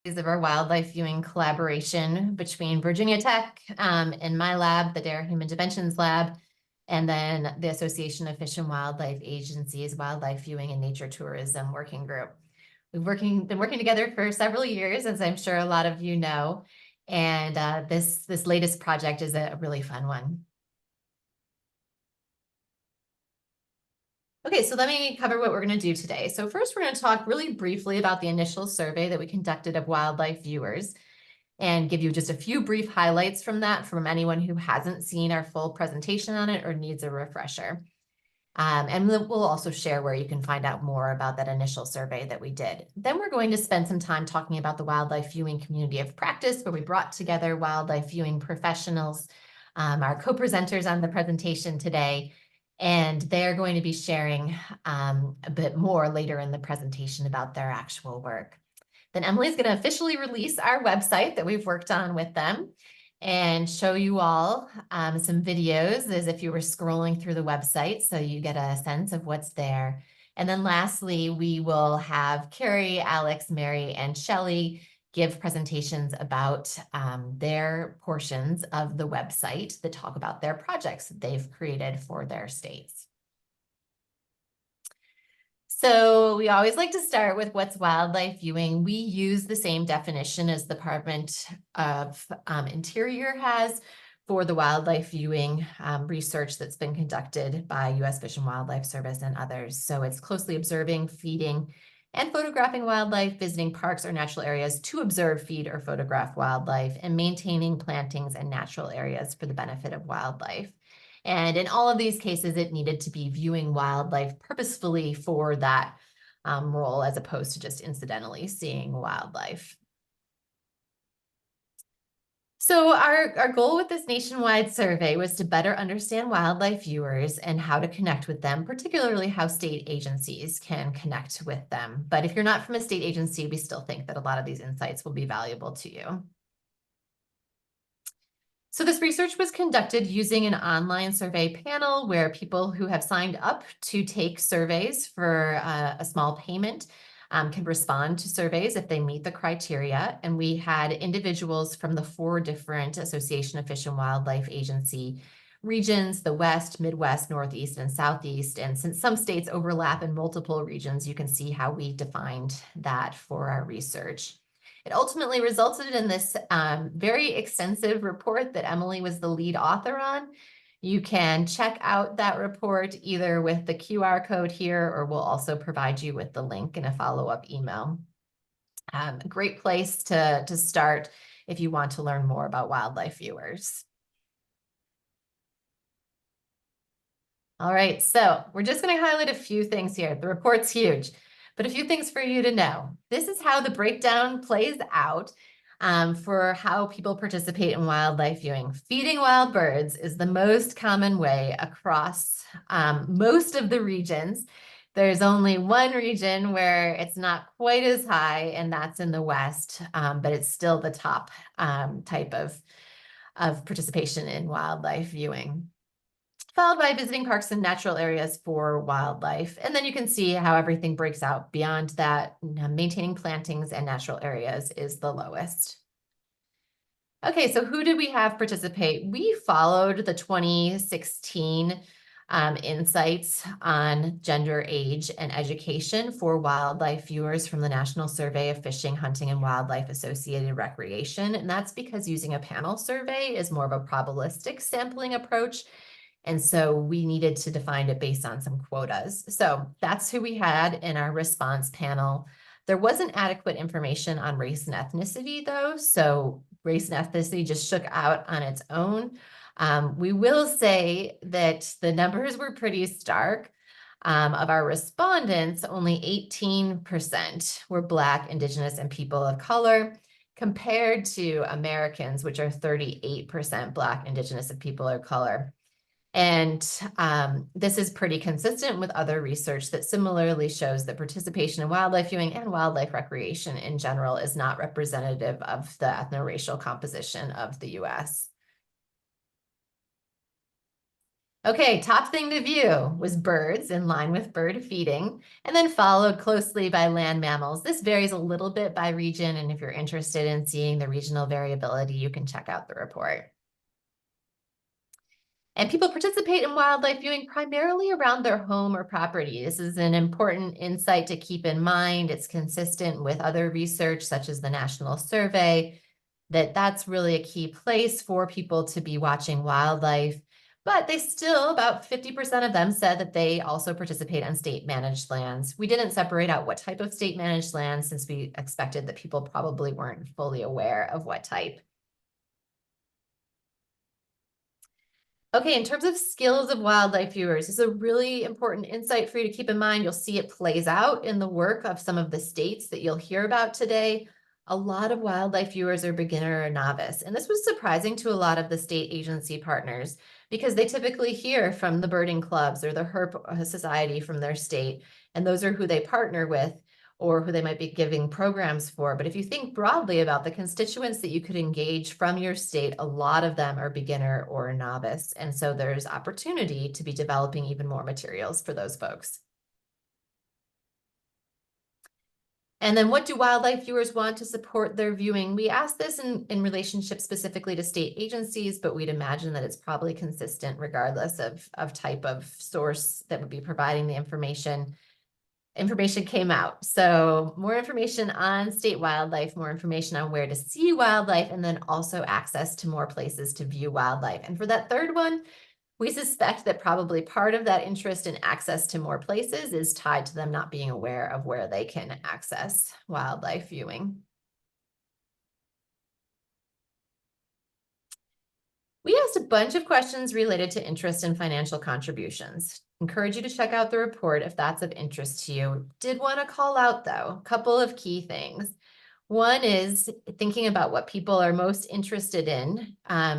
of our wildlife viewing collaboration between Virginia Tech and my lab, the Dayer Human Dimensions Lab, and then the Association of Fish and Wildlife Agencies Wildlife Viewing and Nature Tourism Working Group. We've been working together for several years, as I'm sure a lot of you know, and this latest project is a really fun one. Okay, so let me cover what we're going to do today. So first, we're going to talk really briefly about the initial survey that we conducted of wildlife viewers and give you just a few brief highlights from that from anyone who hasn't seen our full presentation on it or needs a refresher. And we'll also share where you can find out more about that initial survey that we did. Then we're going to spend some time talking about the wildlife viewing community of practice, where we brought together wildlife viewing professionals, our co-presenters on the presentation today, and they're going to be sharing a bit more later in the presentation about their actual work. Then Emily's going to officially release our website that we've worked on with them and show you all some videos as if you were scrolling through the website, so you get a sense of what's there. And then lastly, we will have Carrie, Alex, Mary, and Shelley give presentations about their portions of the website that talk about their projects that they've created for their states. So we always like to start with what's wildlife viewing. We use the same definition as the Department of Interior has for the wildlife viewing research that's been conducted by U.S. Fish and Wildlife Service and others. So it's closely observing, feeding, and photographing wildlife, visiting parks or natural areas to observe, feed, or photograph wildlife, and maintaining plantings and natural areas for the benefit of wildlife. And in all of these cases, it needed to be viewing wildlife purposefully for that role, as opposed to just incidentally seeing wildlife. So our goal with this nationwide survey was to better understand wildlife viewers and how to connect with them, particularly how state agencies can connect with them. But if you're not from a state agency, we still think that a lot of these insights will be valuable to you. So this research was conducted using an online survey panel where people who have signed up to take surveys for a small payment can respond to surveys if they meet the criteria. And we had individuals from the 4 different Association of Fish and Wildlife Agency regions: the West, Midwest, Northeast, and Southeast. And since some states overlap in multiple regions, you can see how we defined that for our research. It ultimately resulted in this very extensive report that Emily was the lead author on. You can check out that report either with the QR code here, or we'll also provide you with the link in a follow-up email. A great place to start if you want to learn more about wildlife viewers. All right, so we're just going to highlight a few things here. The report's huge, but a few things for you to know. This is how the breakdown plays out for how people participate in wildlife viewing. Feeding wild birds is the most common way across most of the regions. There's only one region where it's not quite as high, and that's in the West, but it's still the top type of participation in wildlife viewing, followed by visiting parks and natural areas for wildlife. And then you can see how everything breaks out beyond that. Maintaining plantings and natural areas is the lowest. Okay, so who did we have participate? We followed the 2016 insights on gender, age, and education for wildlife viewers from the National Survey of Fishing, Hunting, and Wildlife Associated Recreation. And that's because using a panel survey is more of a probabilistic sampling approach. And so we needed to define it based on some quotas. So that's who we had in our response panel. There wasn't adequate information on race and ethnicity, though. So race and ethnicity just shook out on its own. We will say that the numbers were pretty stark. Of our respondents, only 18% were Black, Indigenous, and people of color, compared to Americans, which are 38% Black, Indigenous, and people of color. And this is pretty consistent with other research that similarly shows that participation in wildlife viewing and wildlife recreation in general is not representative of the ethno-racial composition of the U.S. Okay, top thing to view was birds in line with bird feeding, and then followed closely by land mammals. This varies a little bit by region, and if you're interested in seeing the regional variability, you can check out the report. And people participate in wildlife viewing primarily around their home or property. This is an important insight to keep in mind. It's consistent with other research, such as the National Survey, that's really a key place for people to be watching wildlife. But they still, about 50% of them said that they also participate on state managed lands. We didn't separate out what type of state managed land since we expected that people probably weren't fully aware of what type. Okay, in terms of skills of wildlife viewers, this is a really important insight for you to keep in mind. You'll see it plays out in the work of some of the states that you'll hear about today. A lot of wildlife viewers are beginner or novice, and this was surprising to a lot of the state agency partners because they typically hear from the birding clubs or the herp society from their state, and those are who they partner with or who they might be giving programs for. But if you think broadly about the constituents that you could engage from your state, a lot of them are beginner or novice. And so there's opportunity to be developing even more materials for those folks. And then what do wildlife viewers want to support their viewing? We asked this in relationship specifically to state agencies, but we'd imagine that it's probably consistent regardless of type of source that would be providing the information. Information came out. So more information on state wildlife, more information on where to see wildlife, and then also access to more places to view wildlife. And for that third one, we suspect that probably part of that interest in access to more places is tied to them not being aware of where they can access wildlife viewing. We asked a bunch of questions related to interest and financial contributions. Encourage you to check out the report if that's of interest to you. Did want to call out, though, a couple of key things. One is thinking about what people are most interested in.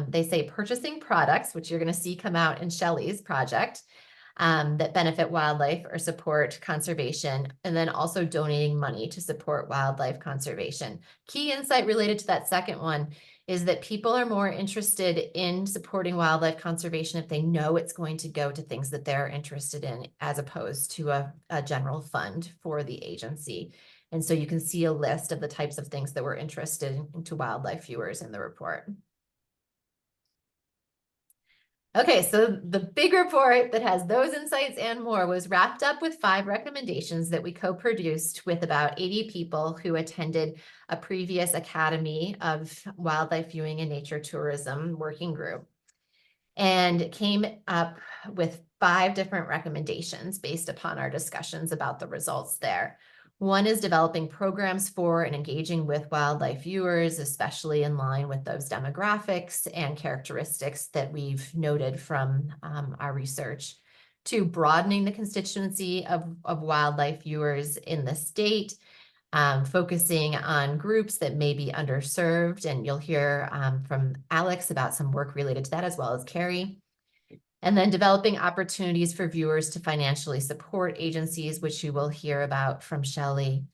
They say purchasing products, which you're going to see come out in Shelley's project, that benefit wildlife or support conservation, and then also donating money to support wildlife conservation. Key insight related to that second one is that people are more interested in supporting wildlife conservation if they know it's going to go to things that they're interested in, as opposed to a general fund for the agency. And so you can see a list of the types of things that we're interested in to wildlife viewers in the report. Okay, so the big report that has those insights and more was wrapped up with 5 recommendations that we co-produced with about 80 people who attended a previous Academy of Wildlife Viewing and Nature Tourism working group, and came up with 5 different recommendations based upon our discussions about the results there. One is developing programs for and engaging with wildlife viewers, especially in line with those demographics and characteristics that we've noted from our research. 2, broadening the constituency of wildlife viewers in the state, focusing on groups that may be underserved. And you'll hear from Alex about some work related to that, as well as Carrie. And then developing opportunities for viewers to financially support agencies, which you will hear about from Shelley.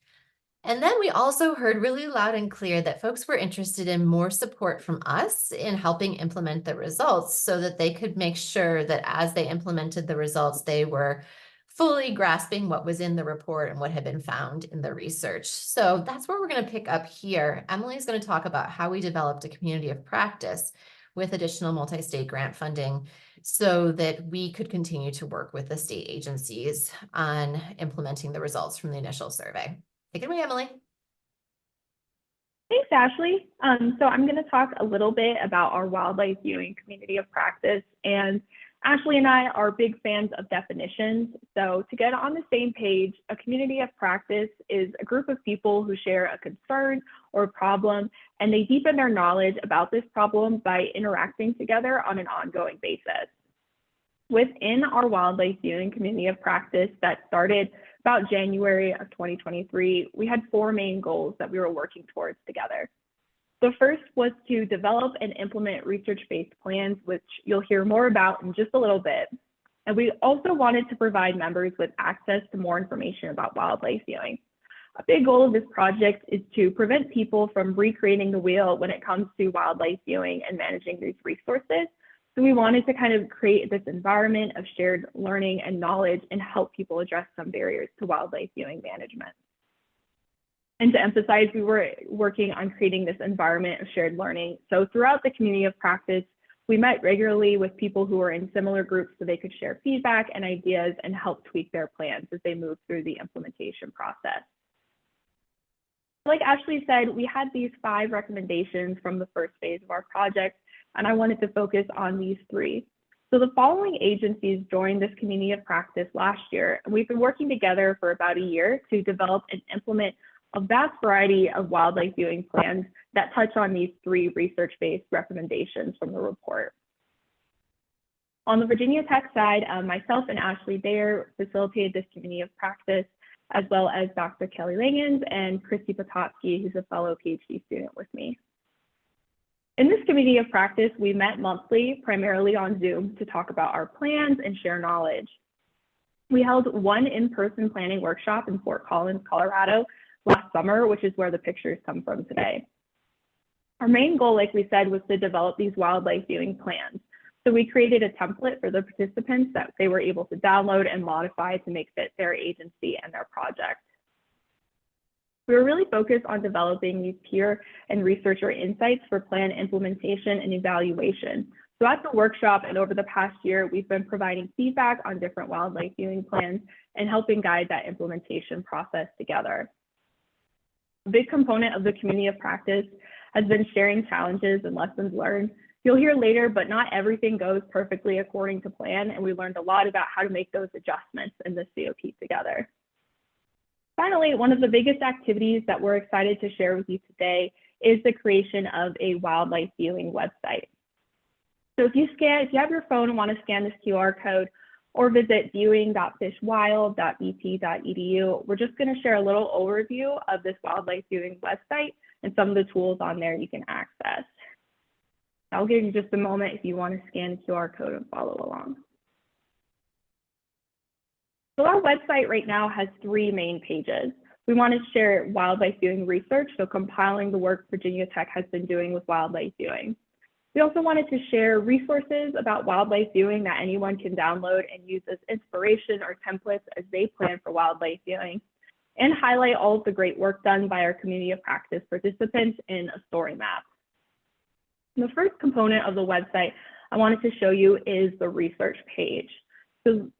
And then we also heard really loud and clear that folks were interested in more support from us in helping implement the results so that they could make sure that as they implemented the results, they were fully grasping what was in the report and what had been found in the research. So that's where we're going to pick up here. Emily's going to talk about how we developed a community of practice with additional multi-state grant funding so that we could continue to work with the state agencies on implementing the results from the initial survey. Take it away, Emily. Thanks, Ashley. So I'm going to talk a little bit about our wildlife viewing community of practice. And Ashley and I are big fans of definitions. So to get on the same page, a community of practice is a group of people who share a concern or a problem, and they deepen their knowledge about this problem by interacting together on an ongoing basis. Within our wildlife viewing community of practice that started about January of 2023, we had 4 main goals that we were working towards together. The first was to develop and implement research-based plans, which you'll hear more about in just a little bit. And we also wanted to provide members with access to more information about wildlife viewing. A big goal of this project is to prevent people from recreating the wheel when it comes to wildlife viewing and managing these resources. So we wanted to kind of create this environment of shared learning and knowledge and help people address some barriers to wildlife viewing management. And to emphasize, we were working on creating this environment of shared learning. So throughout the community of practice, we met regularly with people who were in similar groups so they could share feedback and ideas and help tweak their plans as they move through the implementation process. Like Ashley said, we had these 5 recommendations from the first phase of our project, and I wanted to focus on these 3. So the following agencies joined this community of practice last year, and we've been working together for about a year to develop and implement a vast variety of wildlife viewing plans that touch on these 3 research-based recommendations from the report. On the Virginia Tech side, myself and Ashley Dayer facilitated this community of practice, as well as Dr. Kelly Langens and Christy Potocki, who's a fellow PhD student with me. In this community of practice, we met monthly, primarily on Zoom, to talk about our plans and share knowledge. We held one in-person planning workshop in Fort Collins, Colorado last summer, which is where the pictures come from today. Our main goal, like we said, was to develop these wildlife viewing plans. So we created a template for the participants that they were able to download and modify to make fit their agency and their project. We were really focused on developing these peer and researcher insights for plan implementation and evaluation. So at the workshop and over the past year, we've been providing feedback on different wildlife viewing plans and helping guide that implementation process together. A big component of the community of practice has been sharing challenges and lessons learned. You'll hear later, but not everything goes perfectly according to plan, and we learned a lot about how to make those adjustments in this COP together. Finally, one of the biggest activities that we're excited to share with you today is the creation of a wildlife viewing website. So if you have your phone and want to scan this QR code or visit viewing.fishwild.bp.edu, we're just going to share a little overview of this wildlife viewing website and some of the tools on there you can access. I'll give you just a moment if you want to scan the QR code and follow along. So our website right now has 3 main pages. We want to share wildlife viewing research, so compiling the work Virginia Tech has been doing with wildlife viewing. We also wanted to share resources about wildlife viewing that anyone can download and use as inspiration or templates as they plan for wildlife viewing, and highlight all of the great work done by our community of practice participants in a story map. The first component of the website I wanted to show you is the research page. So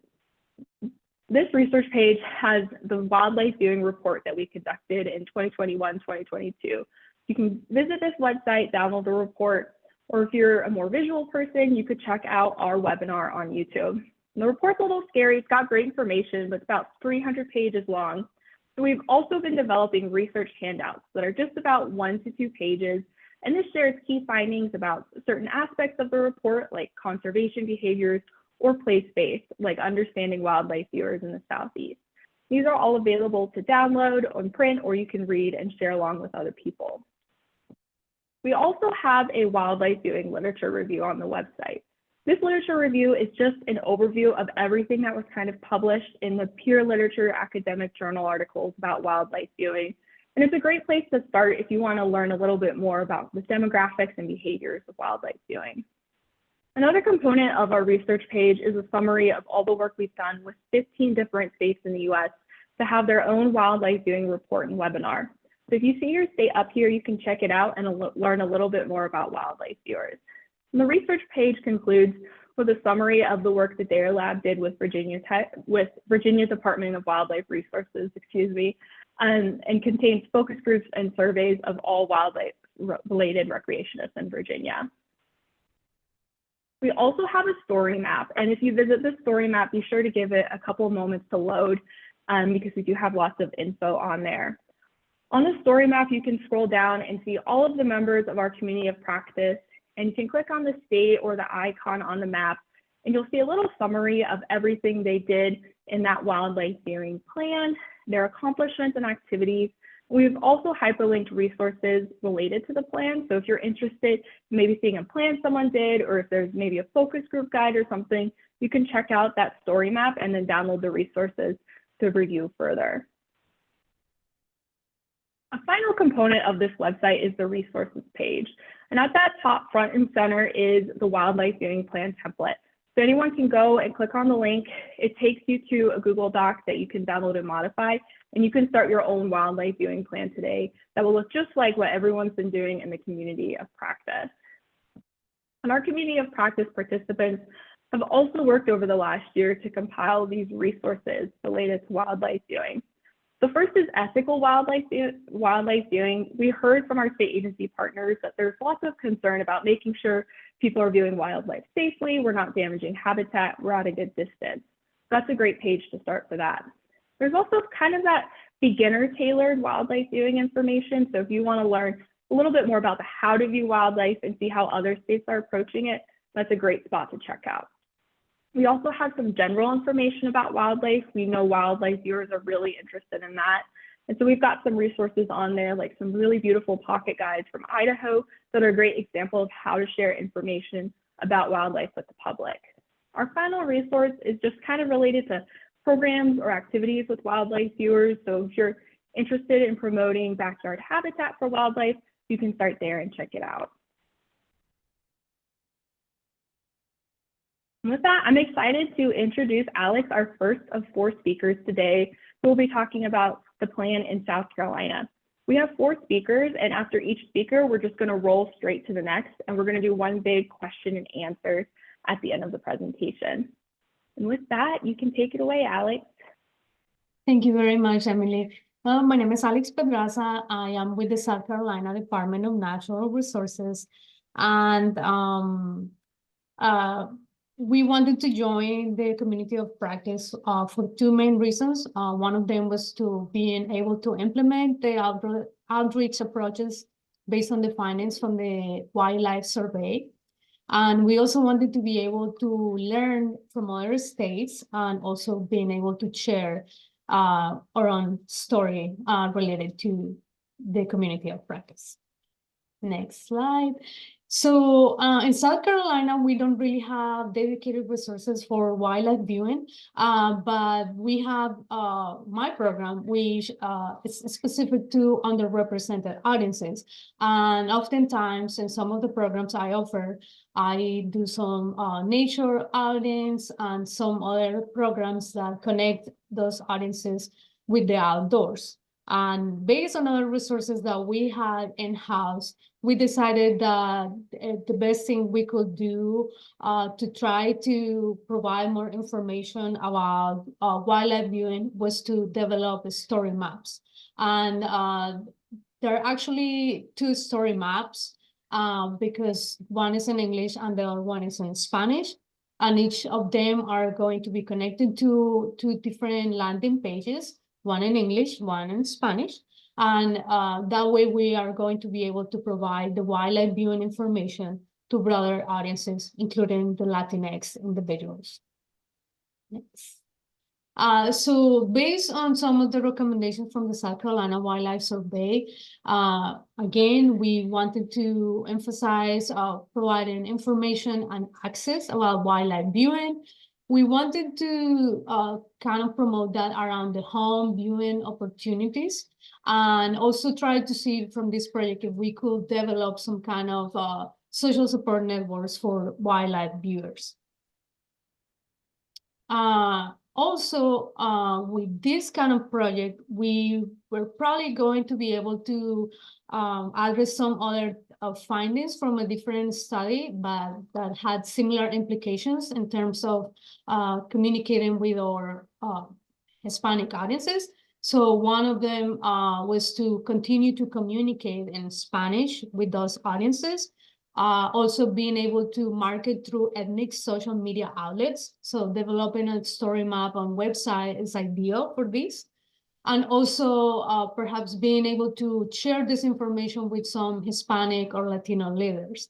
this research page has the wildlife viewing report that we conducted in 2021-2022. You can visit this website, download the report, or if you're a more visual person, you could check out our webinar on YouTube. And the report's a little scary. It's got great information, but it's about 300 pages long. So we've also been developing research handouts that are just about 1 to 2 pages. And this shares key findings about certain aspects of the report, like conservation behaviors, or place-based, like understanding wildlife viewers in the Southeast. These are all available to download on print, or you can read and share along with other people. We also have a wildlife viewing literature review on the website. This literature review is just an overview of everything that was kind of published in the peer literature academic journal articles about wildlife viewing. And it's a great place to start if you want to learn a little bit more about the demographics and behaviors of wildlife viewing. Another component of our research page is a summary of all the work we've done with 15 different states in the US to have their own wildlife viewing report and webinar. So if you see your state up here, you can check it out and learn a little bit more about wildlife viewers. And the research page concludes with a summary of the work that Dayer Lab did with Virginia Department of Wildlife Resources, and contains focus groups and surveys of all wildlife-related recreationists in Virginia. We also have a story map, and if you visit the story map, be sure to give it a couple moments to load because we do have lots of info on there. On the story map, you can scroll down and see all of the members of our community of practice, and you can click on the state or the icon on the map, and you'll see a little summary of everything they did in that wildlife viewing plan, their accomplishments and activities. We've also hyperlinked resources related to the plan. So if you're interested in maybe seeing a plan someone did, or if there's maybe a focus group guide or something, you can check out that story map and then download the resources to review further. A final component of this website is the resources page. And at that top front and center is the wildlife viewing plan template. So anyone can go and click on the link. It takes you to a Google Doc that you can download and modify, and you can start your own wildlife viewing plan today that will look just like what everyone's been doing in the community of practice. And our community of practice participants have also worked over the last year to compile these resources related to wildlife viewing. The first is ethical wildlife viewing. We heard from our state agency partners that there's lots of concern about making sure people are viewing wildlife safely, we're not damaging habitat, we're at a good distance. That's a great page to start for that. There's also kind of that beginner tailored wildlife viewing information. So if you want to learn a little bit more about the how to view wildlife and see how other states are approaching it, that's a great spot to check out. We also have some general information about wildlife. We know wildlife viewers are really interested in that. And so we've got some resources on there, like some really beautiful pocket guides from Idaho that are a great example of how to share information about wildlife with the public. Our final resource is just kind of related to programs or activities with wildlife viewers. So if you're interested in promoting backyard habitat for wildlife, you can start there and check it out. And with that, I'm excited to introduce Alex, our first of 4 speakers today, who will be talking about the plan in South Carolina. We have 4 speakers, and after each speaker, we're just going to roll straight to the next, and we're going to do one big question and answer at the end of the presentation. And with that, you can take it away, Alex. Thank you very much, Emily. Well, my name is Alex Pedraza. I am with the South Carolina Department of Natural Resources, and we wanted to join the community of practice for 2 main reasons. One of them was to being able to implement the outreach approaches based on the findings from the wildlife survey. And we also wanted to be able to learn from other states and also being able to share our own story related to the community of practice. Next slide. So in South Carolina, we don't really have dedicated resources for wildlife viewing, but we have my program, which is specific to underrepresented audiences. And oftentimes in some of the programs I offer, I do some nature outings and some other programs that connect those audiences with the outdoors. And based on other resources that we had in-house, we decided that the best thing we could do to try to provide more information about wildlife viewing was to develop story maps. And there are actually 2 story maps because one is in English and the other one is in Spanish. And each of them are going to be connected to 2 different landing pages, one in English, one in Spanish. And that way we are going to be able to provide the wildlife viewing information to broader audiences, including the Latinx individuals. Next. So based on some of the recommendations from the South Carolina Wildlife Survey, again, we wanted to emphasize providing information and access about wildlife viewing. We wanted to kind of promote that around the home viewing opportunities, and also try to see from this project if we could develop some kind of social support networks for wildlife viewers. Also, with this kind of project, we were probably going to be able to address some other findings from a different study, but that had similar implications in terms of communicating with our Hispanic audiences. So one of them was to continue to communicate in Spanish with those audiences. Also being able to market through ethnic social media outlets. So developing a story map on website is ideal for this. And also perhaps being able to share this information with some Hispanic or Latino leaders.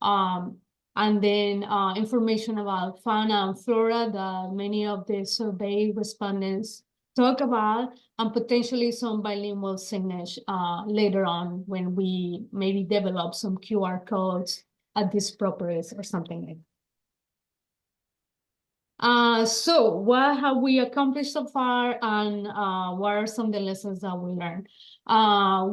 And then information about fauna and flora that many of the survey respondents talk about, and potentially some bilingual signage later on when we maybe develop some QR codes at these properties or something like that. So what have we accomplished so far, and what are some of the lessons that we learned?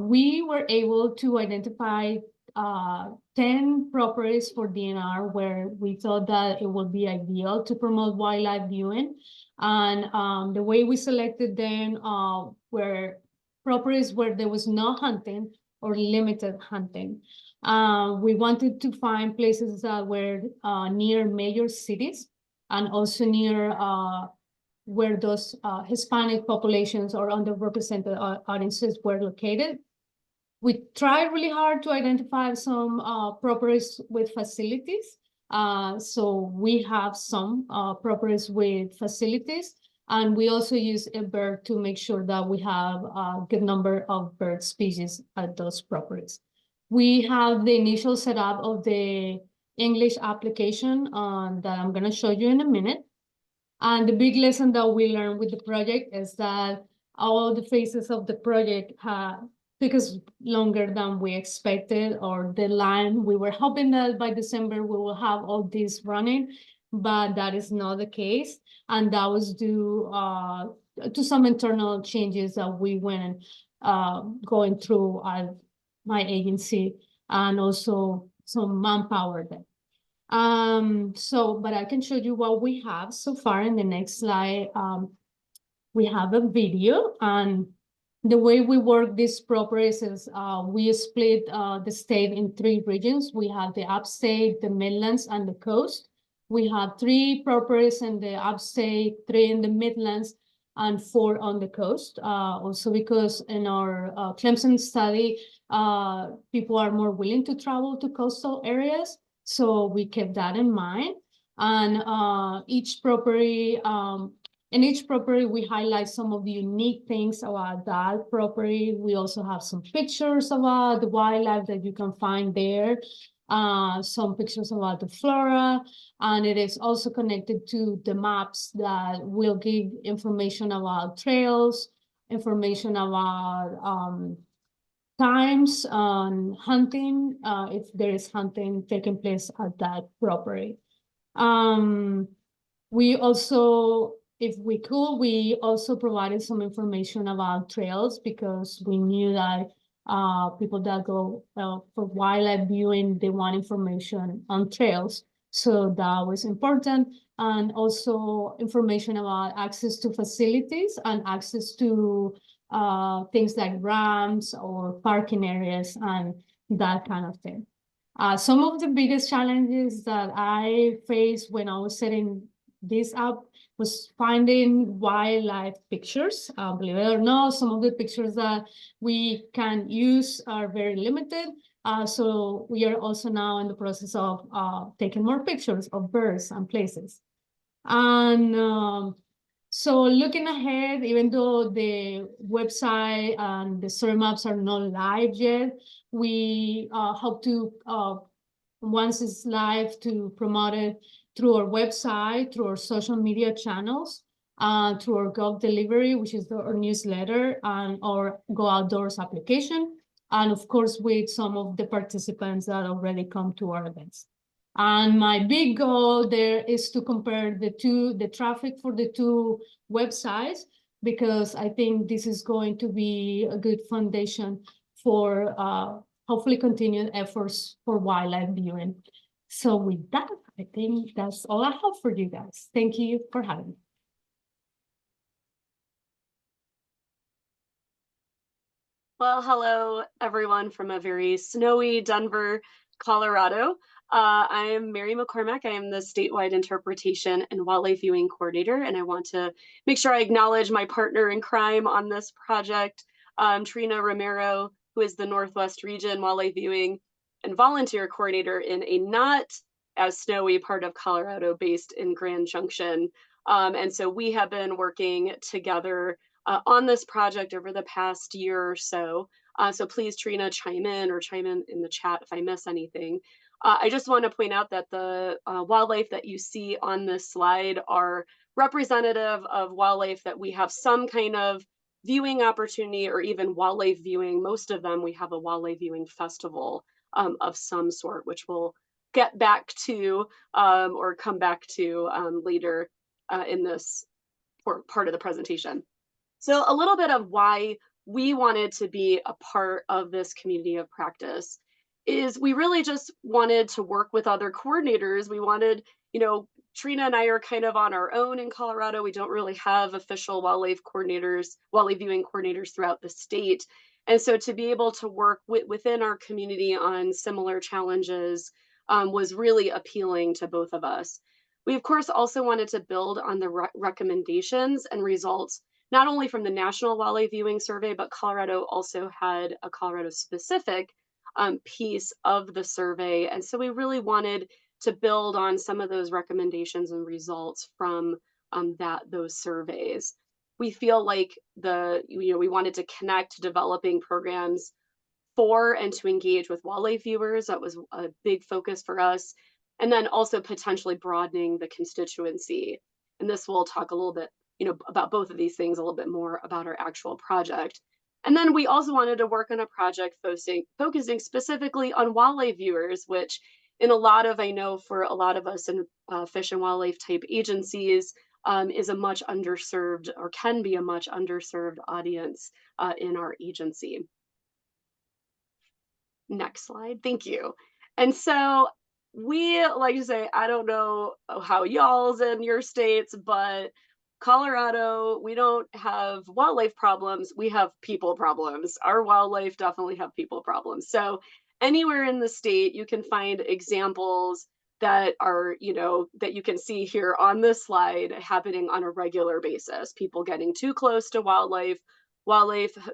We were able to identify 10 properties for DNR where we thought that it would be ideal to promote wildlife viewing. And the way we selected them were properties where there was no hunting or limited hunting. We wanted to find places that were near major cities, and also near where those Hispanic populations or underrepresented audiences were located. We tried really hard to identify some properties with facilities. So we have some properties with facilities, and we also use a bird to make sure that we have a good number of bird species at those properties. We have the initial setup of the English application that I'm going to show you in a minute. And the big lesson that we learned with the project is that all the phases of the project took us longer than we expected, or the line. We were hoping that by December we will have all this running, but that is not the case. And that was due to some internal changes that we went going through at my agency, and also some manpower there. But I can show you what we have so far in the next slide. We have a video, and the way we work these properties is we split the state in 3 regions. We have the upstate, the Midlands, and the coast. We have 3 properties in the upstate, 3 in the Midlands, and 4 on the coast. Also because in our Clemson study, people are more willing to travel to coastal areas. So we kept that in mind. And in each property, we highlight some of the unique things about that property. We also have some pictures about the wildlife that you can find there, some pictures about the flora, and it is also connected to the maps that will give information about trails, information about times on hunting, if there is hunting taking place at that property. We also, if we could, we also provided some information about trails, because we knew that people that go for wildlife viewing, they want information on trails. So that was important. And also information about access to facilities and access to things like ramps or parking areas and that kind of thing. Some of the biggest challenges that I faced when I was setting this up was finding wildlife pictures. Believe it or not, some of the pictures that we can use are very limited. So we are also now in the process of taking more pictures of birds and places. And so looking ahead, even though the website and the story maps are not live yet, we hope to, once it's live, to promote it through our website, through our social media channels, through our Gov Delivery, which is our newsletter, and our Go Outdoors application, and of course with some of the participants that already come to our events. And my big goal there is to compare the traffic for the 2 websites, because I think this is going to be a good foundation for hopefully continued efforts for wildlife viewing. So with that, I think that's all I have for you guys. Thank you for having me. Well, hello, everyone from a very snowy Denver, Colorado. I am Mary McCormack. I am the statewide interpretation and wildlife viewing coordinator, and I want to make sure I acknowledge my partner in crime on this project, Trina Romero, who is the Northwest Region wildlife viewing and volunteer coordinator in a not as snowy part of Colorado based in Grand Junction. And so we have been working together on this project over the past year or so. So please, Trina, chime in the chat if I miss anything. I just want to point out that the wildlife that you see on this slide are representative of wildlife that we have some kind of viewing opportunity or even wildlife viewing. Most of them, we have a wildlife viewing festival of some sort, which we'll get back to or come back to later in this part of the presentation. So a little bit of why we wanted to be a part of this community of practice is we really just wanted to work with other coordinators. We wanted, Trina and I are kind of on our own in Colorado. We don't really have official wildlife viewing coordinators throughout the state. And so to be able to work within our community on similar challenges was really appealing to both of us. We, of course, also wanted to build on the recommendations and results, not only from the National Wildlife Viewing Survey, but Colorado also had a Colorado-specific piece of the survey. And so we really wanted to build on some of those recommendations and results from those surveys. We feel like we wanted to connect developing programs for and to engage with wildlife viewers. That was a big focus for us. And then also potentially broadening the constituency. And this will talk a little bit, about both of these things, a little bit more about our actual project. And then we also wanted to work on a project focusing specifically on wildlife viewers, which I know for a lot of us in fish and wildlife type agencies, is a much underserved, or can be a much underserved audience in our agency. Next slide. Thank you. And so we like to say, I don't know how y'all's in your states, but Colorado, we don't have wildlife problems. We have people problems. Our wildlife definitely have people problems. So anywhere in the state, you can find examples that are, that you can see here on this slide happening on a regular basis. People getting too close to wildlife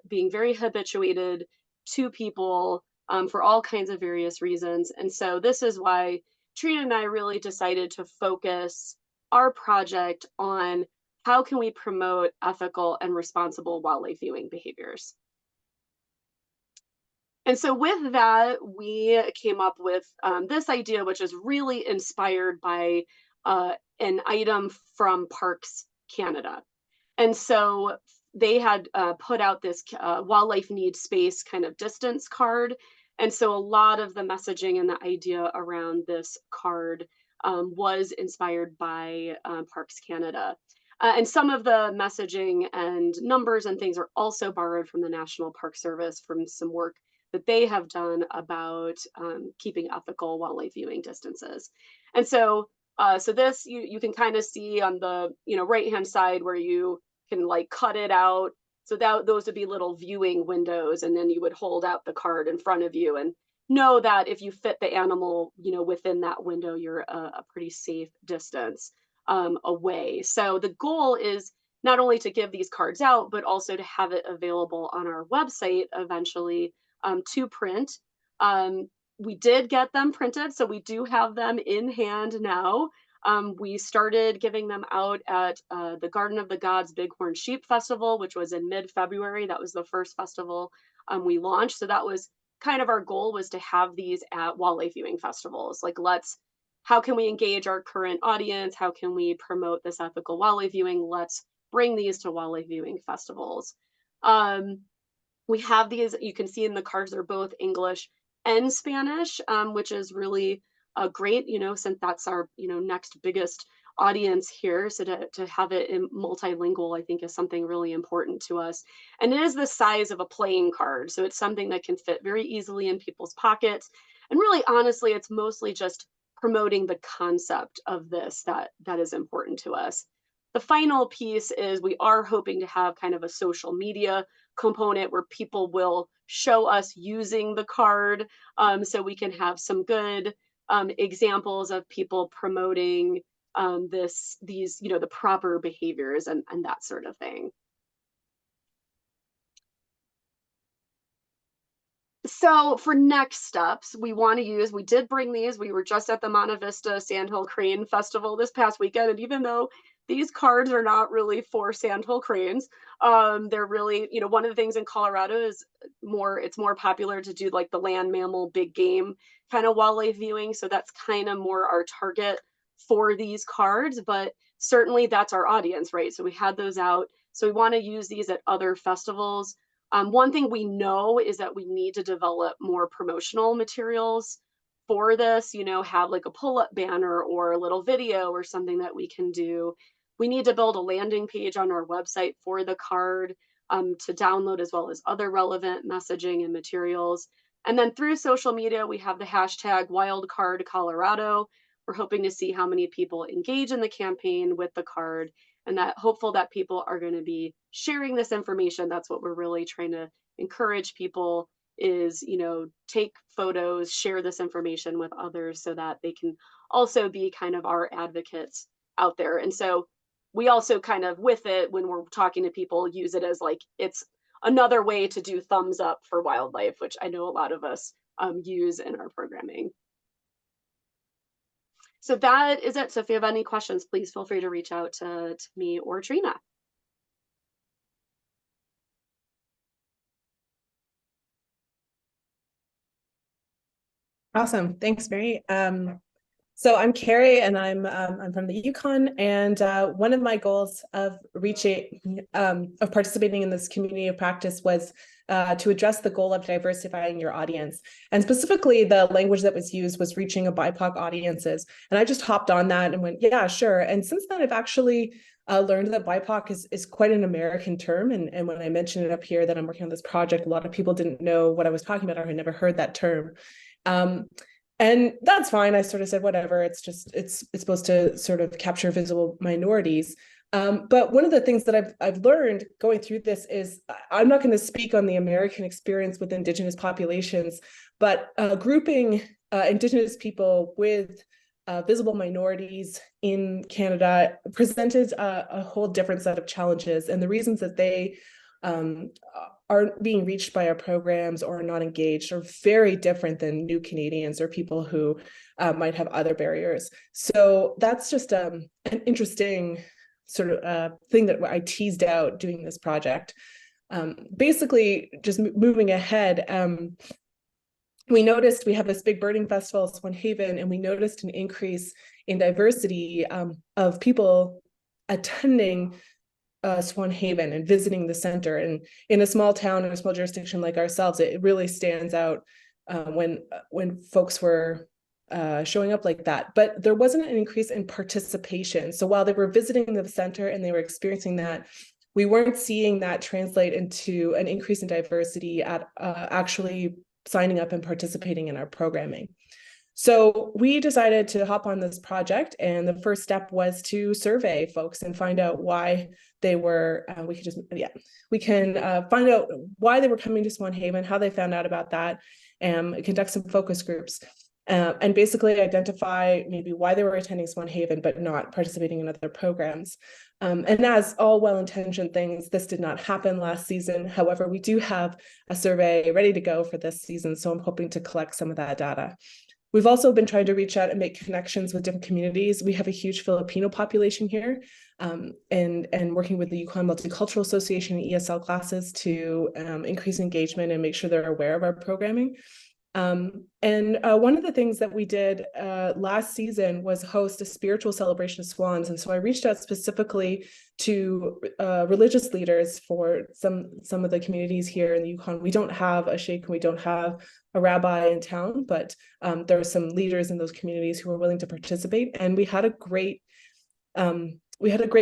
being very habituated to people, for all kinds of various reasons. And so this is why Trina and I really decided to focus our project on how can we promote ethical and responsible wildlife viewing behaviors. And so with that, we came up with this idea, which is really inspired by an item from Parks Canada. And so they had put out this wildlife needs space kind of distance card. And so a lot of the messaging and the idea around this card was inspired by Parks Canada. And some of the messaging and numbers and things are also borrowed from the National Park Service from some work that they have done about keeping ethical wildlife viewing distances. And so this you can kind of see on the right-hand side where you can like cut it out. So those would be little viewing windows, and then you would hold out the card in front of you and know that if you fit the animal, within that window, you're a pretty safe distance away. So the goal is not only to give these cards out, but also to have it available on our website eventually to print. We did get them printed, so we do have them in hand now. We started giving them out at the Garden of the Gods Bighorn Sheep Festival, which was in mid-February. That was the first festival we launched. So that was kind of our goal, was to have these at wildlife viewing festivals. Like, how can we engage our current audience? How can we promote this ethical wildlife viewing? Let's bring these to wildlife viewing festivals. We have these, you can see in the cards, they're both English and Spanish, which is really great, since that's our, next biggest audience here. So to have it in multilingual, I think, is something really important to us. And it is the size of a playing card. So it's something that can fit very easily in people's pockets. And really, honestly, it's mostly just promoting the concept of this that is important to us. The final piece is we are hoping to have kind of a social media component where people will show us using the card, so we can have some good examples of people promoting these the proper behaviors and that sort of thing. So for next steps, we did bring these. We were just at the Monte Vista Sandhill Crane Festival this past weekend, and even though these cards are not really for sandhill cranes, they're really, one of the things in Colorado is it's more popular to do like the land mammal, big game kind of wildlife viewing. So that's kind of more our target for these cards, but certainly that's our audience, right? So we had those out. So we want to use these at other festivals. One thing we know is that we need to develop more promotional materials for this, have like a pull-up banner or a little video or something that we can do. We need to build a landing page on our website for the card to download, as well as other relevant messaging and materials. And then through social media, we have the hashtag WildCardColorado. We're hoping to see how many people engage in the campaign with the card, and that hopeful that people are going to be sharing this information. That's what we're really trying to encourage people is, take photos, share this information with others so that they can also be kind of our advocates out there. And so we also kind of, with it, when we're talking to people, use it as like it's another way to do thumbs up for wildlife, which I know a lot of us use in our programming. So that is it. So if you have any questions, please feel free to reach out to me or Trina. Awesome. Thanks, Mary. So I'm Carrie, and I'm from the Yukon, and one of my goals of participating in this community of practice was to address the goal of diversifying your audience. And specifically, the language that was used was reaching a BIPOC audiences. And I just hopped on that and went, yeah, sure. And since then, I've actually learned that BIPOC is quite an American term. And when I mentioned it up here that I'm working on this project, a lot of people didn't know what I was talking about or had never heard that term. And that's fine. I sort of said, whatever, it's supposed to sort of capture visible minorities. But one of the things that I've learned going through this is I'm not going to speak on the American experience with Indigenous populations, but grouping Indigenous people with visible minorities in Canada presented a whole different set of challenges. And the reasons that they aren't being reached by our programs or are not engaged are very different than new Canadians or people who might have other barriers. So that's just an interesting sort of thing that I teased out doing this project. Basically, just moving ahead, we noticed we have this big birding festival at Swan Haven, and we noticed an increase in diversity of people attending Swan Haven and visiting the center. And in a small town, in a small jurisdiction like ourselves, it really stands out when folks were showing up like that. But there wasn't an increase in participation. So while they were visiting the center and they were experiencing that, we weren't seeing that translate into an increase in diversity at actually signing up and participating in our programming. So we decided to hop on this project, and the first step was to survey folks and find out why they were, we can find out why they were coming to Swan Haven, how they found out about that, and conduct some focus groups, and basically identify maybe why they were attending Swan Haven but not participating in other programs. And as all well-intentioned things, this did not happen last season. However, we do have a survey ready to go for this season, so I'm hoping to collect some of that data. We've also been trying to reach out and make connections with different communities. We have a huge Filipino population here, and working with the Yukon Multicultural Association and ESL classes to increase engagement and make sure they're aware of our programming. And one of the things that we did last season was host a spiritual celebration of swans. And so I reached out specifically to religious leaders for some of the communities here in the Yukon. We don't have a sheikh and we don't have a rabbi in town, but there are some leaders in those communities who were willing to participate. And we had a great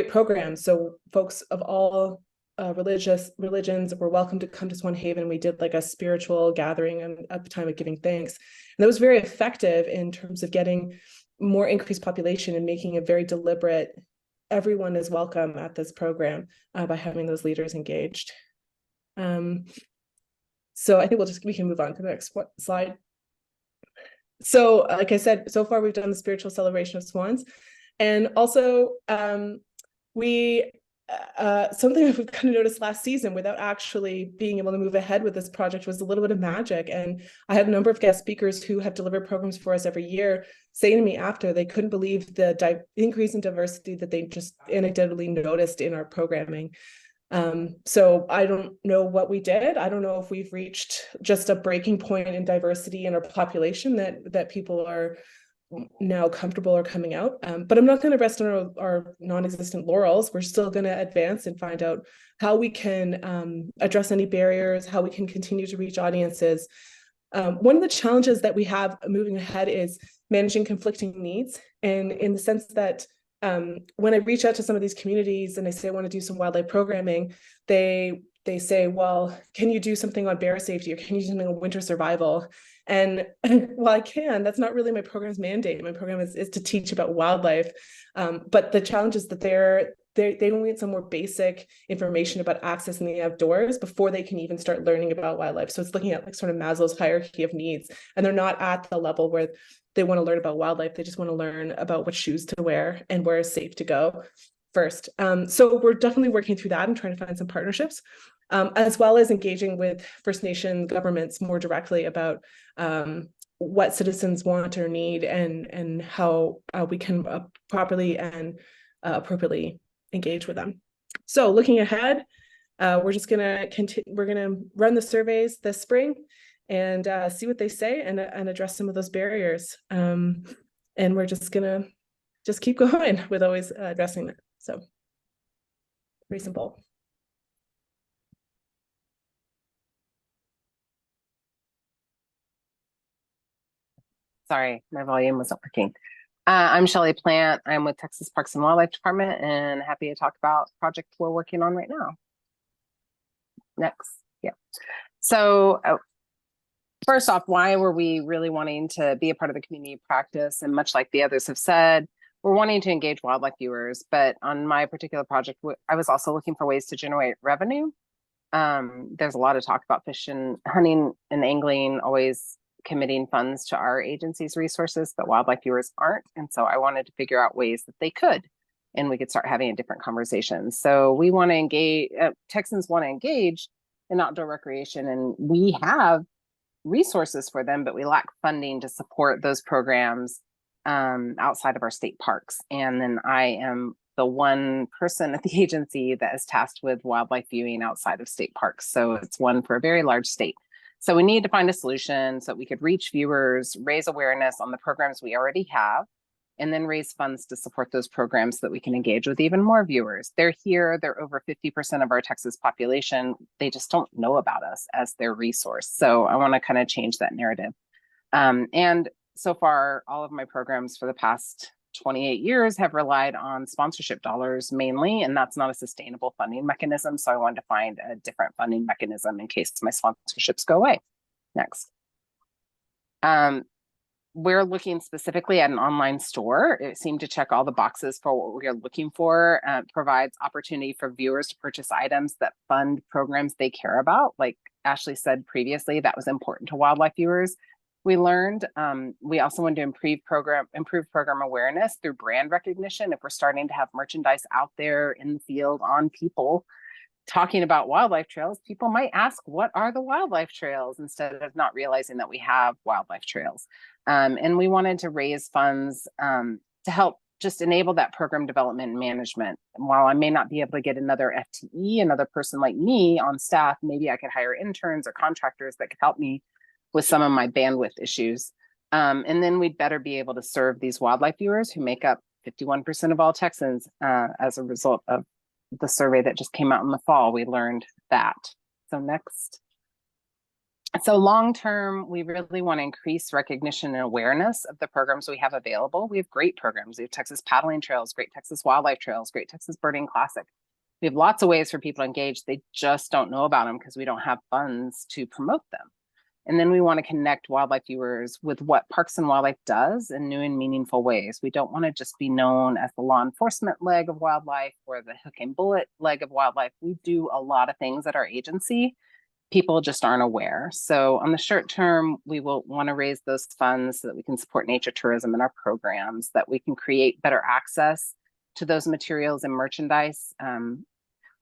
program. So folks of all religions were welcome to come to Swan Haven. We did like a spiritual gathering and a time of giving thanks. And that was very effective in terms of getting more increased population and making a very deliberate, everyone is welcome at this program by having those leaders engaged. So I think we can move on to the next slide. So like I said, so far we've done the spiritual celebration of swans. And also something that we've kind of noticed last season without actually being able to move ahead with this project was a little bit of magic. And I had a number of guest speakers who have delivered programs for us every year say to me after they couldn't believe the increase in diversity that they just anecdotally noticed in our programming. So I don't know what we did. I don't know if we've reached just a breaking point in diversity in our population that people are now comfortable or coming out. But I'm not going to rest on our non-existent laurels. We're still going to advance and find out how we can address any barriers, how we can continue to reach audiences. One of the challenges that we have moving ahead is managing conflicting needs. And in the sense that when I reach out to some of these communities and I say I want to do some wildlife programming, they say, well, can you do something on bear safety, or can you do something on winter survival? And while I can, that's not really my program's mandate. My program is to teach about wildlife. But the challenge is that they don't get some more basic information about accessing the outdoors before they can even start learning about wildlife. So it's looking at like sort of Maslow's hierarchy of needs, and they're not at the level where they want to learn about wildlife. They just want to learn about what shoes to wear and where is safe to go first. So we're definitely working through that and trying to find some partnerships, as well as engaging with First Nation governments more directly about what citizens want or need, and how we can properly and appropriately engage with them. So looking ahead, we're just gonna continue. We're gonna run the surveys this spring and see what they say, and address some of those barriers. And we're just gonna keep going with always addressing that. So pretty simple. Sorry, my volume wasn't working. I'm Shelley Plant. I'm with Texas Parks and Wildlife Department, and happy to talk about the project we're working on right now. Next, yeah. So first off, why were we really wanting to be a part of the community practice? And much like the others have said, we're wanting to engage wildlife viewers, but on my particular project, I was also looking for ways to generate revenue. There's a lot of talk about fishing, hunting, and angling, always committing funds to our agency's resources, but wildlife viewers aren't. And so I wanted to figure out ways that they could, and we could start having a different conversation. So we want to engage, Texans want to engage in outdoor recreation, and we have resources for them, but we lack funding to support those programs outside of our state parks. And then I am the one person at the agency that is tasked with wildlife viewing outside of state parks. So it's one for a very large state. So we need to find a solution so that we could reach viewers, raise awareness on the programs we already have, and then raise funds to support those programs so that we can engage with even more viewers. They're here, they're over 50% of our Texas population. They just don't know about us as their resource. So I want to kind of change that narrative. And so far, all of my programs for the past 28 years have relied on sponsorship dollars mainly, and that's not a sustainable funding mechanism. So I wanted to find a different funding mechanism in case my sponsorships go away. Next. We're looking specifically at an online store. It seemed to check all the boxes for what we're looking for. Provides opportunity for viewers to purchase items that fund programs they care about. Like Ashley said previously, that was important to wildlife viewers. We learned we also want to improve program awareness through brand recognition. If we're starting to have merchandise out there in the field on people talking about wildlife trails, people might ask, what are the wildlife trails, instead of not realizing that we have wildlife trails. And we wanted to raise funds to help just enable that program development and management. And while I may not be able to get another FTE, another person like me on staff, maybe I could hire interns or contractors that could help me with some of my bandwidth issues. And then we'd better be able to serve these wildlife viewers who make up 51% of all Texans as a result of the survey that just came out in the fall. We learned that. So next. So long-term, we really want to increase recognition and awareness of the programs we have available. We have great programs. We have Texas Paddling Trails, Great Texas Wildlife Trails, Great Texas Birding Classic. We have lots of ways for people to engage. They just don't know about them because we don't have funds to promote them. And then we want to connect wildlife viewers with what Parks and Wildlife does in new and meaningful ways. We don't want to just be known as the law enforcement leg of wildlife or the hook and bullet leg of wildlife. We do a lot of things at our agency. People just aren't aware. So on the short term, we will want to raise those funds so that we can support nature tourism in our programs, that we can create better access to those materials and merchandise.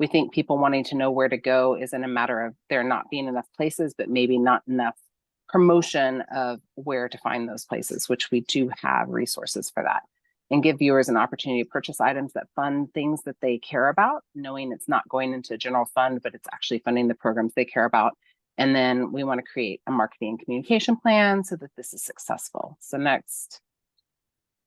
We think people wanting to know where to go isn't a matter of there not being enough places, but maybe not enough promotion of where to find those places, which we do have resources for that. And give viewers an opportunity to purchase items that fund things that they care about, knowing it's not going into a general fund, but it's actually funding the programs they care about. And then we want to create a marketing and communication plan so that this is successful. So next.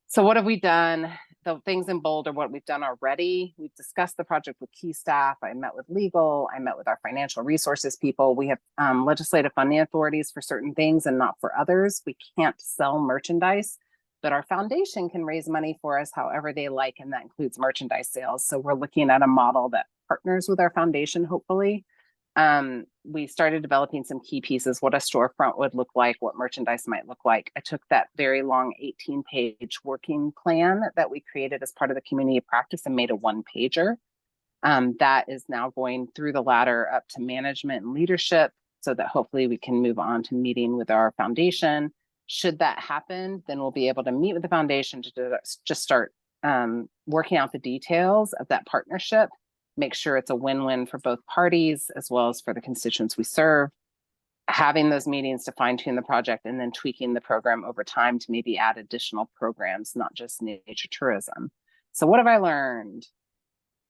So what have we done? The things in bold are what we've done already. We've discussed the project with key staff. I met with legal. I met with our financial resources people. We have legislative funding authorities for certain things and not for others. We can't sell merchandise but our foundation can raise money for us however they like, and that includes merchandise sales. So we're looking at a model that partners with our foundation, hopefully. We started developing some key pieces, what a storefront would look like, what merchandise might look like. I took that very long 18-page working plan that we created as part of the community of practice and made a one-pager. That is now going through the ladder up to management and leadership so that hopefully we can move on to meeting with our foundation. Should that happen, then we'll be able to meet with the foundation to just start working out the details of that partnership, make sure it's a win-win for both parties as well as for the constituents we serve, having those meetings to fine-tune the project, and then tweaking the program over time to maybe add additional programs, not just nature tourism. So what have I learned?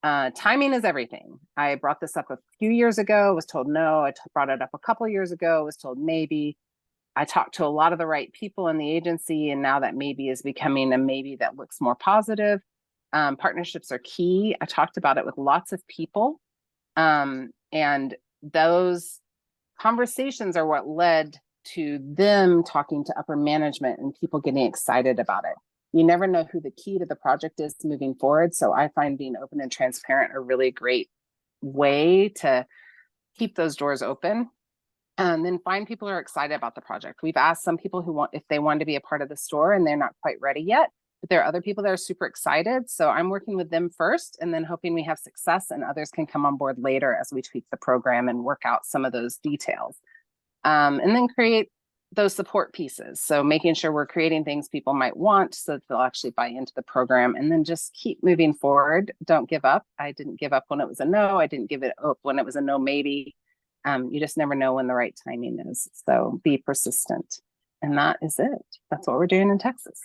Timing is everything. I brought this up a few years ago, was told no. I brought it up a couple of years ago, was told maybe. I talked to a lot of the right people in the agency, and now that maybe is becoming a maybe that looks more positive. Partnerships are key. I talked about it with lots of people, and those conversations are what led to them talking to upper management and people getting excited about it. You never know who the key to the project is moving forward. So I find being open and transparent a really great way to keep those doors open. And then find people who are excited about the project. We've asked some people who want, if they want to be a part of the store, and they're not quite ready yet, but there are other people that are super excited. So I'm working with them first and then hoping we have success and others can come on board later as we tweak the program and work out some of those details. And then create those support pieces. So making sure we're creating things people might want so that they'll actually buy into the program, and then just keep moving forward. Don't give up. I didn't give up when it was a no. I didn't give it up when it was a no, maybe. You just never know when the right timing is. So be persistent. And that is it. That's what we're doing in Texas.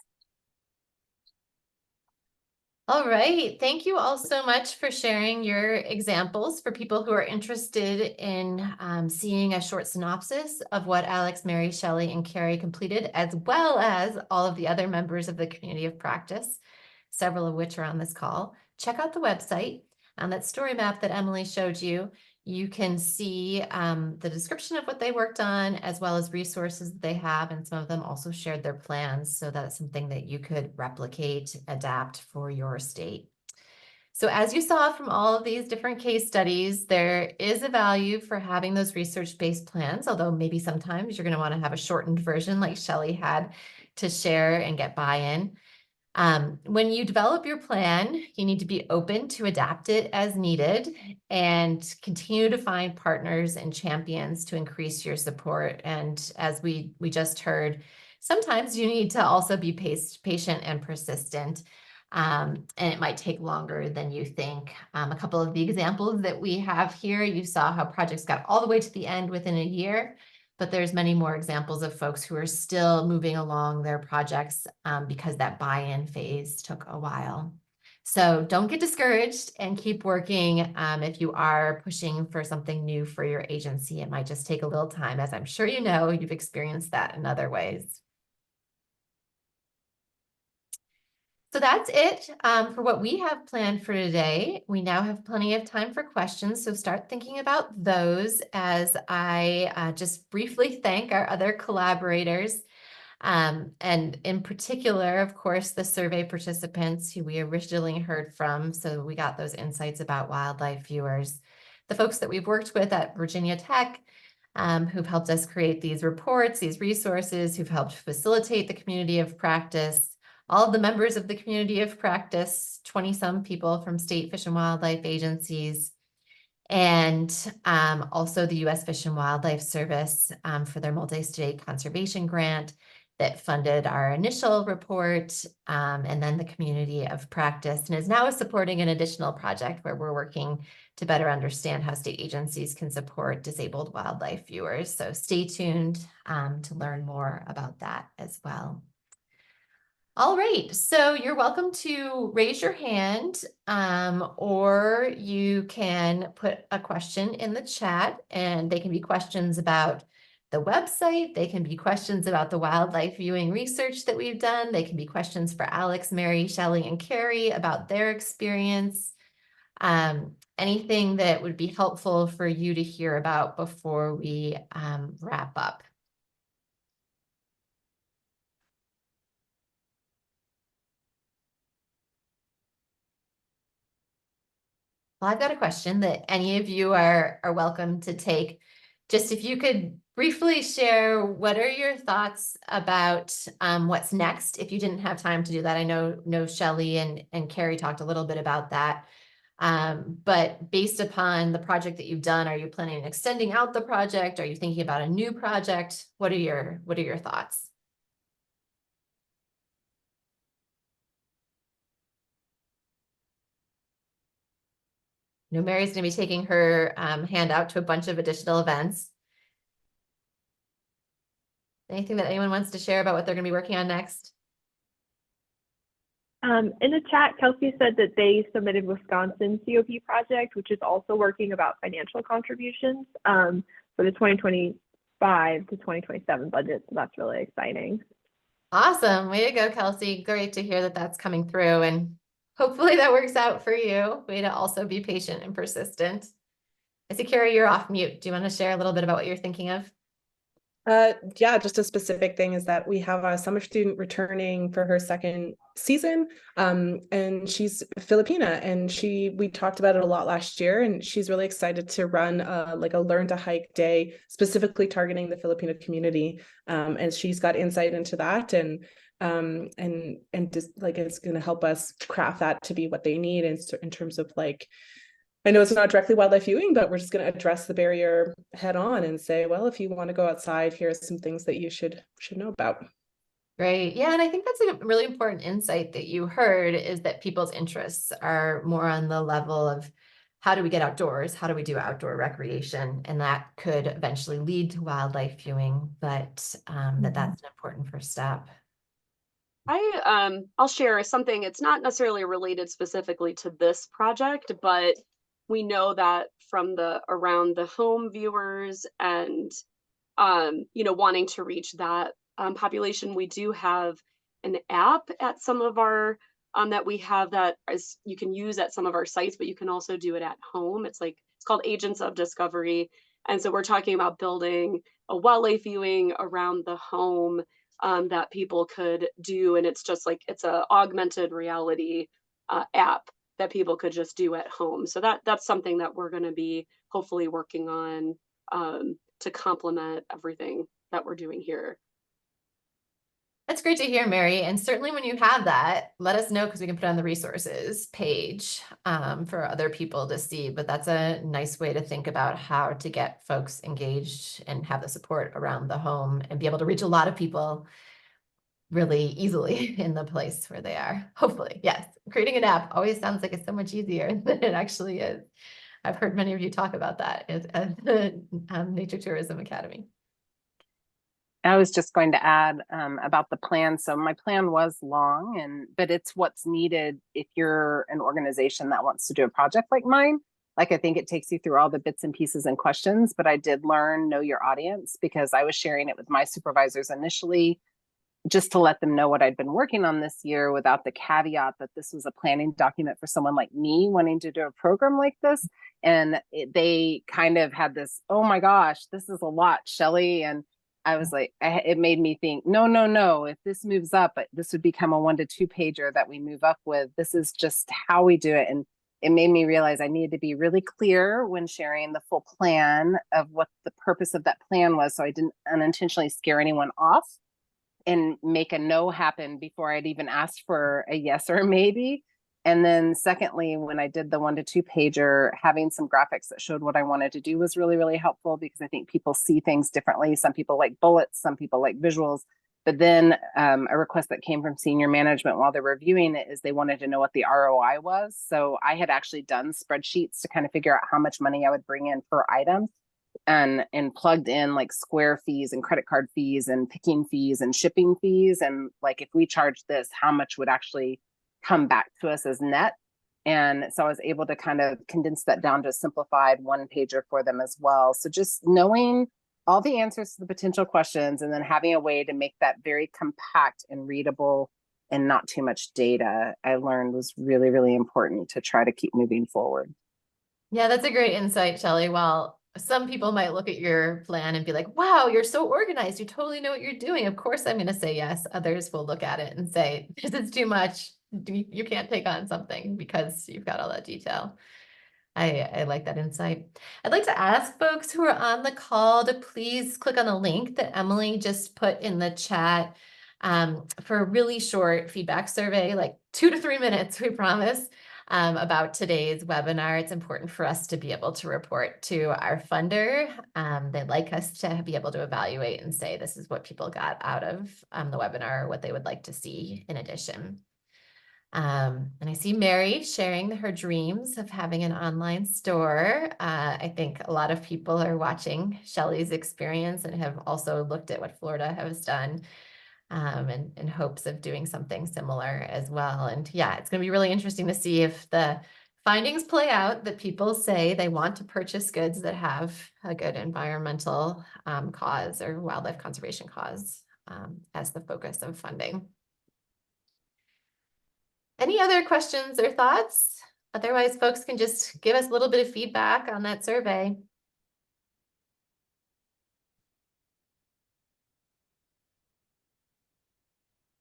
All right. Thank you all so much for sharing your examples. For people who are interested in seeing a short synopsis of what Alex, Mary, Shelley, and Carrie completed, as well as all of the other members of the community of practice, several of which are on this call, check out the website. On that story map that Emily showed you, you can see the description of what they worked on, as well as resources that they have, and some of them also shared their plans, so that's something that you could replicate, adapt for your state. So as you saw from all of these different case studies, there is a value for having those research-based plans, although maybe sometimes you're going to want to have a shortened version like Shelley had to share and get buy-in. When you develop your plan, you need to be open to adapt it as needed and continue to find partners and champions to increase your support. And as we just heard, sometimes you need to also be patient and persistent. And it might take longer than you think. A couple of the examples that we have here, you saw how projects got all the way to the end within a year. But there's many more examples of folks who are still moving along their projects because that buy-in phase took a while. So don't get discouraged and keep working. If you are pushing for something new for your agency, it might just take a little time, as I'm sure you know, you've experienced that in other ways. So that's it for what we have planned for today. We now have plenty of time for questions, so start thinking about those as I just briefly thank our other collaborators, and in particular, of course, the survey participants who we originally heard from, so we got those insights about wildlife viewers, the folks that we've worked with at Virginia Tech, who've helped us create these reports, these resources, who've helped facilitate the community of practice, all of the members of the community of practice, 20-some people from state fish and wildlife agencies, and also the U.S. Fish and Wildlife Service for their multi-state conservation grant that funded our initial report, and then the community of practice, and is now supporting an additional project where we're working to better understand how state agencies can support disabled wildlife viewers. So stay tuned to learn more about that as well. All right, so you're welcome to raise your hand, or you can put a question in the chat, and they can be questions about the website. They can be questions about the wildlife viewing research that we've done. They can be questions for Alex, Mary, Shelley, and Carrie about their experience. Anything that would be helpful for you to hear about before we wrap up. Well, I've got a question that any of you are welcome to take. Just if you could briefly share, what are your thoughts about what's next? If you didn't have time to do that, I know Shelley and Carrie talked a little bit about that. But based upon the project that you've done, are you planning on extending out the project? Are you thinking about a new project? What are your thoughts? Mary's going to be taking her hand out to a bunch of additional events. Anything that anyone wants to share about what they're going to be working on next? In the chat, Kelsey said that they submitted Wisconsin COP project, which is also working about financial contributions for the 2025 to 2027 budget. So that's really exciting. Awesome. Way to go, Kelsey. Great to hear that that's coming through, and hopefully that works out for you. Way to also be patient and persistent. I see, Carrie, you're off mute. Do you want to share a little bit about what you're thinking of? Yeah, just a specific thing is that we have a summer student returning for her second season, and she's Filipina, and we talked about it a lot last year, and she's really excited to run like a learn to hike day specifically targeting the Filipino community, and she's got insight into that, and just like it's going to help us craft that to be what they need in terms of like, I know it's not directly wildlife viewing, but we're just going to address the barrier head on and say, well, if you want to go outside, here's some things that you should know about. Great. Yeah, and I think that's a really important insight that you heard, is that people's interests are more on the level of how do we get outdoors? How do we do outdoor recreation? And that could eventually lead to wildlife viewing, but that's an important first step. I'll share something. It's not necessarily related specifically to this project, but we know that from the around the home viewers and wanting to reach that population, we do have an app at some of our that we have that is you can use at some of our sites, but you can also do it at home. It's called Agents of Discovery, and so we're talking about building a wildlife viewing around the home that people could do, and it's just like it's a augmented reality app that people could just do at home. So that's something that we're going to be hopefully working on to complement everything that we're doing here. That's great to hear, Mary. And certainly when you have that, let us know, because we can put it on the resources page for other people to see. But that's a nice way to think about how to get folks engaged and have the support around the home and be able to reach a lot of people really easily in the place where they are. Hopefully, yes. Creating an app always sounds like it's so much easier than it actually is. I've heard many of you talk about that at the Nature Tourism Academy. I was just going to add about the plan. So my plan was long, but it's what's needed if you're an organization that wants to do a project like mine. Like, I think it takes you through all the bits and pieces and questions, but I did learn know your audience, because I was sharing it with my supervisors initially, just to let them know what I'd been working on this year, without the caveat that this was a planning document for someone like me wanting to do a program like this. And they kind of had this, oh my gosh, this is a lot, Shelley. And I was like, it made me think, no, if this moves up, this would become a 1 to 2 pager that we move up with. This is just how we do it. And it made me realize I needed to be really clear when sharing the full plan of what the purpose of that plan was, so I didn't unintentionally scare anyone off and make a no happen before I'd even asked for a yes or a maybe. And then secondly, when I did the 1 to 2 pager, having some graphics that showed what I wanted to do was really, really helpful, because I think people see things differently. Some people like bullets, some people like visuals. But then a request that came from senior management while they were reviewing it is they wanted to know what the ROI was. So I had actually done spreadsheets to kind of figure out how much money I would bring in per item, and plugged in like square fees and credit card fees and picking fees and shipping fees. And like, if we charge this, how much would actually come back to us as net? And so I was able to kind of condense that down to a simplified 1 pager for them as well. So just knowing all the answers to the potential questions, and then having a way to make that very compact and readable and not too much data, I learned was really, really important to try to keep moving forward. Yeah, that's a great insight, Shelley. Well, some people might look at your plan and be like, wow, you're so organized. You totally know what you're doing. Of course, I'm going to say yes. Others will look at it and say, this is too much. You can't take on something because you've got all that detail. I like that insight. I'd like to ask folks who are on the call to please click on the link that Emily just put in the chat for a really short feedback survey, like 2 to 3 minutes, we promise, about today's webinar. It's important for us to be able to report to our funder. They'd like us to be able to evaluate and say this is what people got out of the webinar, what they would like to see in addition. And I see Mary sharing her dreams of having an online store. I think a lot of people are watching Shelley's experience and have also looked at what Florida has done in hopes of doing something similar as well. And yeah, it's going to be really interesting to see if the findings play out that people say they want to purchase goods that have a good environmental cause or wildlife conservation cause as the focus of funding. Any other questions or thoughts? Otherwise, folks can just give us a little bit of feedback on that survey.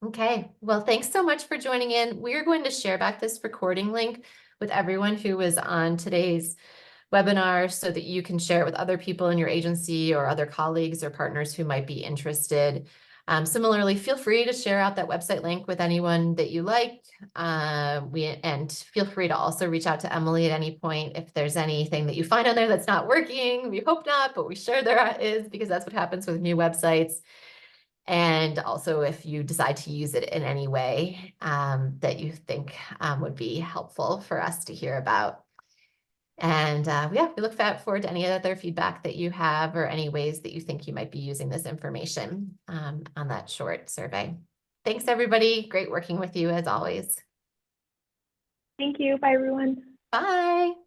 Okay, well, thanks so much for joining in. We're going to share back this recording link with everyone who was on today's webinar so that you can share it with other people in your agency or other colleagues or partners who might be interested. Similarly, feel free to share out that website link with anyone that you like. And feel free to also reach out to Emily at any point if there's anything that you find on there that's not working. We hope not, but we sure there is, because that's what happens with new websites. And also if you decide to use it in any way that you think would be helpful for us to hear about. And yeah, we look forward to any other feedback that you have or any ways that you think you might be using this information on that short survey. Thanks, everybody. Great working with you as always. Thank you. Bye, everyone. Bye.